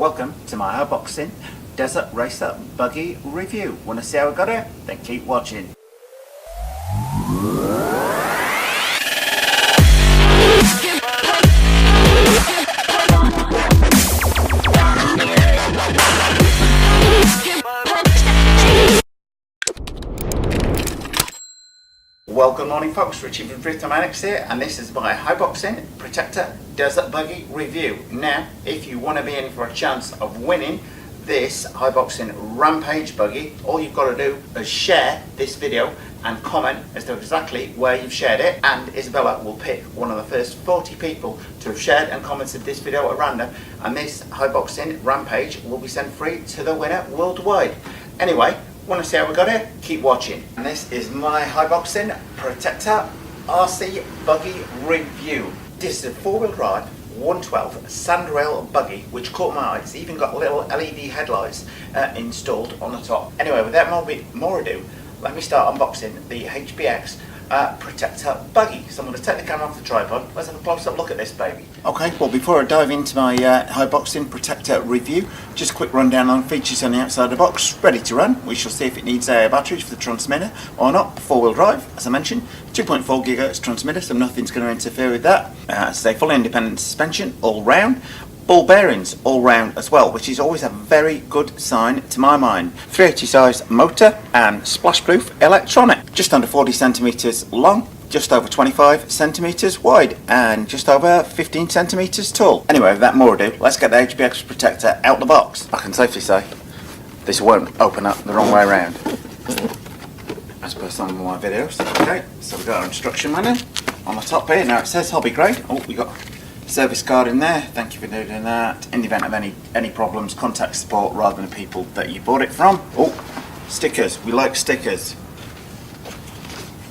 Welcome to my Haiboxing Desert Racer Buggy review. Want to see how I got it? Then keep watching. Well, good morning folks, Richie from Driftomaniacs here, and this is my Haiboxing Protector Desert Buggy review. Now, if you want to be in for a chance of winning this Haiboxing Rampage buggy, all you've got to do is share this video and comment as to exactly where you've shared it, and Isabella will pick one of the first 40 people to have shared and commented this video at random, and this Haiboxing Rampage will be sent free to the winner worldwide. Anyway, want to see how we got it? Keep watching. And this is my Haiboxing Protector RC Buggy review. This is a four-wheel drive 112 sandrail buggy which caught my eye. It's even got little LED headlights installed on the top. Anyway, without more ado, let me start unboxing the HBX Protector buggy. So I'm going to take the camera off the tripod. Let's have a close-up look at this baby. Okay, well, before I dive into my Haiboxing Protector review, just a quick rundown on features on the outside of the box. Ready to run. We shall see if it needs batteries for the transmitter or not. Four-wheel drive, as I mentioned, 2.4 GHz transmitter, so nothing's going to interfere with that. Say fully independent suspension all round. Ball bearings all round as well, which is always a very good sign to my mind. 380 size motor and splash proof electronic. Just under 40 centimeters long, just over 25 centimeters wide, and just over 15 centimeters tall. Anyway, without more ado, let's get the HBX Protector out the box. I can safely say this won't open up the wrong way around, as per some of my videos. Okay, so we've got our instruction manual on the top here. Now it says hobby grade. Oh, we got service card in there. Thank you for doing that. In the event of any problems, contact support rather than the people that you bought it from. Oh, stickers. We like stickers.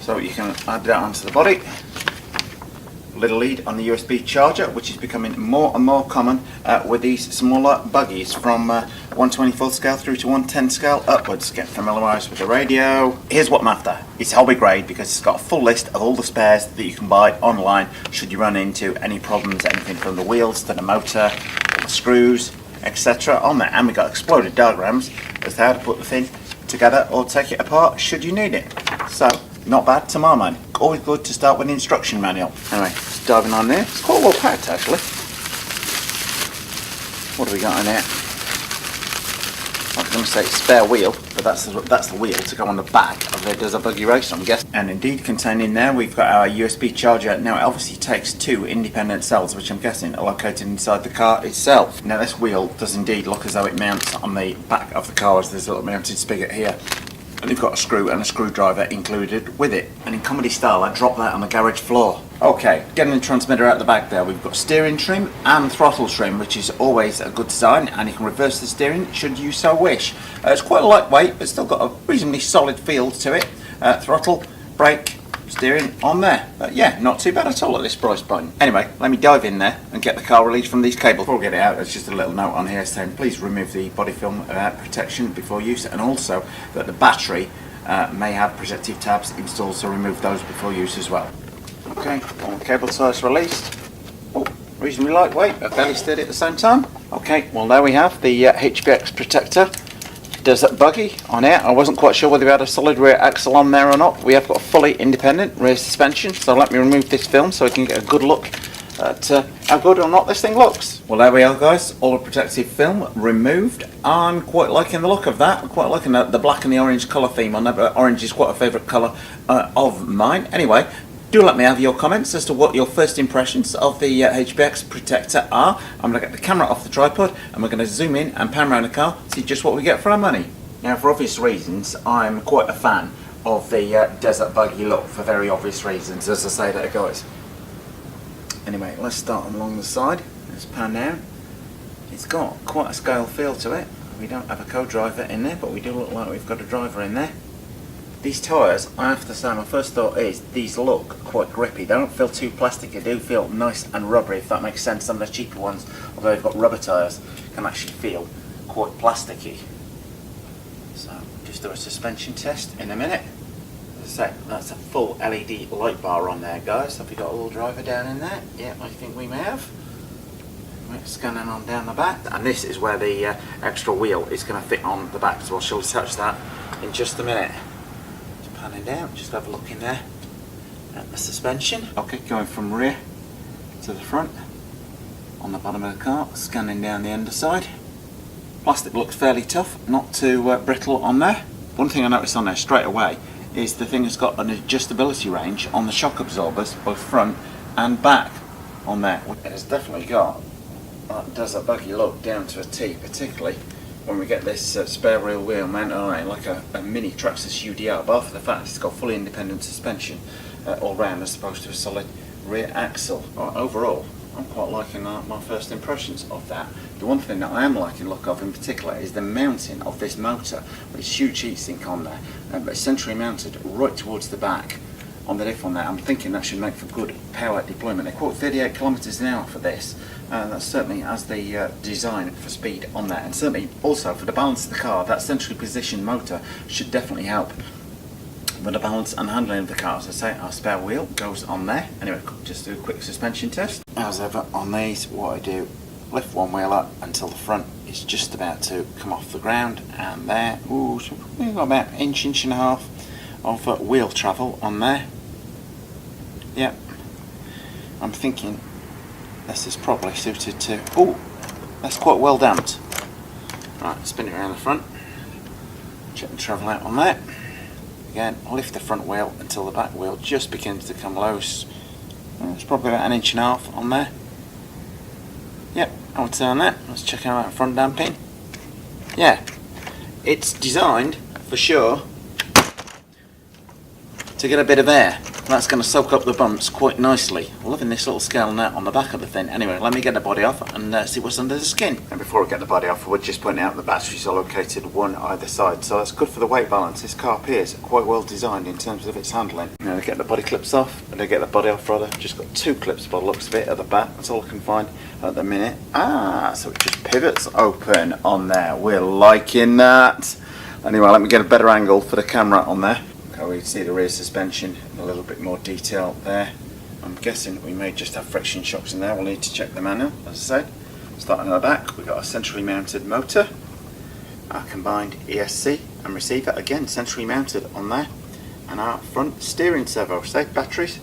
So you can add that onto the body. Little lead on the USB charger, which is becoming more and more common with these smaller buggies from 1/24 scale through to 1/10 scale upwards. Get familiarised with the radio. Here's what I'm after. It's hobby grade because it's got a full list of all the spares that you can buy online should you run into any problems, anything from the wheels to the motor, the screws, etc. on there. And we got exploded diagrams as to how to put the thing together or take it apart should you need it. So, not bad to my mind. Always good to start with the instruction manual. Anyway, just diving on there. It's quite well packed actually. What have we got in here? I was going to say spare wheel, but that's the wheel to go on the back of the Desert Buggy Racer, I'm guessing. And indeed, containing there, we've got our USB charger. Now, it obviously takes two independent cells, which I'm guessing are located inside the car itself. Now, this wheel does indeed look as though it mounts on the back of the car, as there's a little mounted spigot here. And they've got a screw and a screwdriver included with it. And in comedy style, I dropped that on the garage floor. Okay, getting the transmitter out the back there, we've got steering trim and throttle trim, which is always a good sign, and you can reverse the steering should you so wish. It's quite lightweight, but still got a reasonably solid feel to it. Throttle, brake, steering on there. But yeah, not too bad at all at this price point. Anyway, let me dive in there and get the car released from these cables. Before we get it out, there's just a little note on here saying please remove the body film protection before use, and also that the battery may have protective tabs installed, so remove those before use as well. Okay, all the cable ties released. Oh, reasonably lightweight, but fairly steady at the same time. Okay, well there we have the HBX Protector Desert Buggy on here. I wasn't quite sure whether we had a solid rear axle on there or not. We have got a fully independent rear suspension, so let me remove this film so we can get a good look at how good or not this thing looks. Well, there we are guys, all the protective film removed. I'm quite liking the look of that. I'm quite liking the black and the orange colour theme on there, but orange is quite a favourite colour of mine. Anyway, do let me have your comments as to what your first impressions of the HBX Protector are. I'm going to get the camera off the tripod and we're going to zoom in and pan around the car, see just what we get for our money. Now, for obvious reasons, I'm quite a fan of the Desert Buggy look, for very obvious reasons, as I say there guys. Anyway, let's start along the side. Let's pan down. It's got quite a scale feel to it. We don't have a co-driver in there, but we do look like we've got a driver in there. These tyres, I have to say, my first thought is these look quite grippy. They don't feel too plastic, they do feel nice and rubbery, if that makes sense. Some of the cheaper ones, although they've got rubber tyres, can actually feel quite plasticky. So, just do a suspension test in a minute. As I say, that's a full LED light bar on there guys. Have we got a little driver down in there? Yeah, I think we may have. Scanning on down the back, and this is where the extra wheel is going to fit on the back, so I shall attach that in just a minute. Just panning down, just have a look in there at the suspension. Okay, going from rear to the front on the bottom of the car, scanning down the underside. Plastic looks fairly tough, not too brittle on there. One thing I noticed on there straight away is the thing has got an adjustability range on the shock absorbers, both front and back on there. It has definitely got that Desert Buggy look down to a T, particularly when we get this spare rear wheel mounted on it like a mini Traxxas UDR, bar for the fact it's got fully independent suspension all round as opposed to a solid rear axle. Overall, I'm quite liking my first impressions of that. The one thing that I am liking the look of in particular is the mounting of this motor, with its huge heatsink on there, but it's centrally mounted right towards the back on the diff on there. I'm thinking that should make for good power deployment. They quote 38 kilometers an hour for this, and that's certainly as they design for speed on there, and certainly also for the balance of the car. That centrally positioned motor should definitely help with the balance and handling of the car. As I say, our spare wheel goes on there. Anyway, just do a quick suspension test. As ever on these, what I do, lift one wheel up until the front is just about to come off the ground, and there, ooh, so we've got about inch and a half of wheel travel on there. Yep, I'm thinking this is probably suited to, oh, that's quite well damped. Right, spin it around the front, check the travel out on there. Again, lift the front wheel until the back wheel just begins to come loose. It's probably about an inch and a half on there. Yep, I'll turn that. Let's check out front damping. Yeah, it's designed for sure to get a bit of air. That's going to soak up the bumps quite nicely. I'm loving this little scale net on the back of the thing. Anyway, let me get the body off and see what's under the skin. And before I get the body off, I would just point out the batteries are located one either side, so that's good for the weight balance. This car appears quite well designed in terms of its handling. Now to get the body clips off, and to get the body off rather, just got two clips by the looks of it at the back. That's all I can find at the minute. So it just pivots open on there. We're liking that. Anyway, let me get a better angle for the camera on there. We can see the rear suspension in a little bit more detail there. I'm guessing we may just have friction shocks in there. We'll need to check the manual, as I said. Starting on the back, we've got a centrally mounted motor, our combined ESC and receiver, again centrally mounted on there, and our front steering servo. So batteries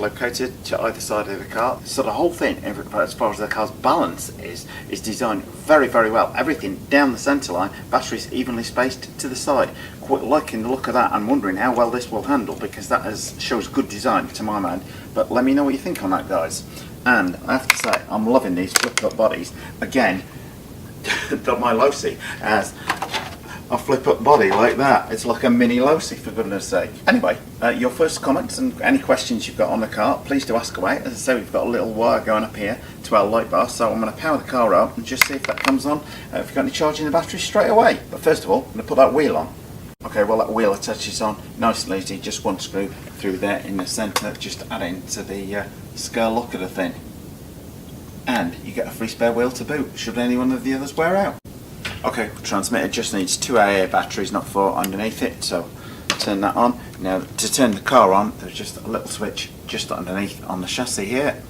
located to either side of the car. So the whole thing, as far as the car's balance is designed very, very well. Everything down the centre line, batteries evenly spaced to the side. Quite liking the look of that. I'm wondering how well this will handle, because that shows good design to my mind. But let me know what you think on that, guys. And I have to say, I'm loving these flip-up bodies. Again, my Losi as a flip-up body like that. It's like a mini Losi, for goodness sake. Anyway, your first comments and any questions you've got on the car, please do ask away. As I say, we've got a little wire going up here to our light bar, so I'm going to power the car up and just see if that comes on, if you've got any charge in the battery straight away. But first of all, I'm going to put that wheel on. Okay, well that wheel attaches on nice and easy, just one screw through there in the centre, just adding to the scale look of the thing. And you get a free spare wheel to boot, should any one of the others wear out. Okay, transmitter just needs 2 AA batteries, not 4 underneath it, so turn that on. Now to turn the car on, there's just a little switch just underneath on the chassis here.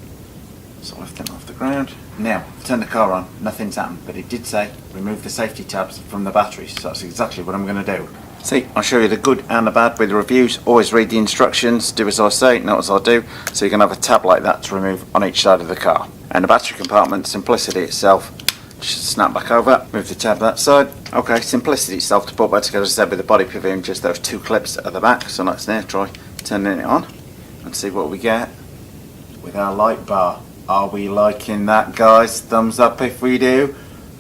So lift it off the ground. Now, turn the car on, nothing's happened, but it did say remove the safety tabs from the batteries, so that's exactly what I'm going to do. See, I'll show you the good and the bad with the reviews. Always read the instructions, do as I say, not as I do. So you can have a tab like that to remove on each side of the car. And the battery compartment, simplicity itself, just snap back over, move the tab that side. Okay, simplicity itself to put back together, as I said, with the body pivot and just those 2 clips at the back. So let's now try turning it on and see what we get with our light bar. Are we liking that, guys? Thumbs up if we do.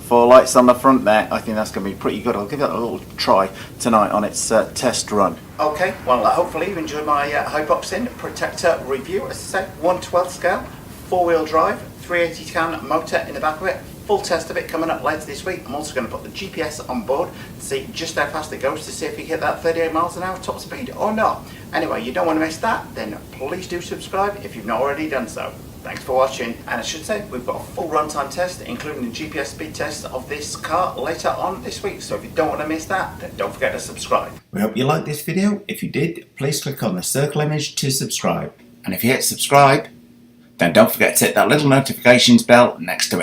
4 lights on the front there. I think that's going to be pretty good. I'll give that a little try tonight on its test run. Okay, well hopefully you enjoyed my Haiboxing Protector review. As I say, 1/12 scale, 4-wheel drive, 380 can motor in the back of it. Full test of it coming up later this week. I'm also going to put the GPS on board to see just how fast it goes, to see if you hit that 38 miles an hour top speed or not. Anyway, you don't want to miss that, then please do subscribe if you've not already done so. Thanks for watching, and I should say we've got a full runtime test, including the GPS speed test of this car later on this week, so if you don't want to miss that, then don't forget to subscribe. We hope you liked this video. If you did, please click on the circle image to subscribe. And if you hit subscribe, then don't forget to hit that little notifications bell next to it.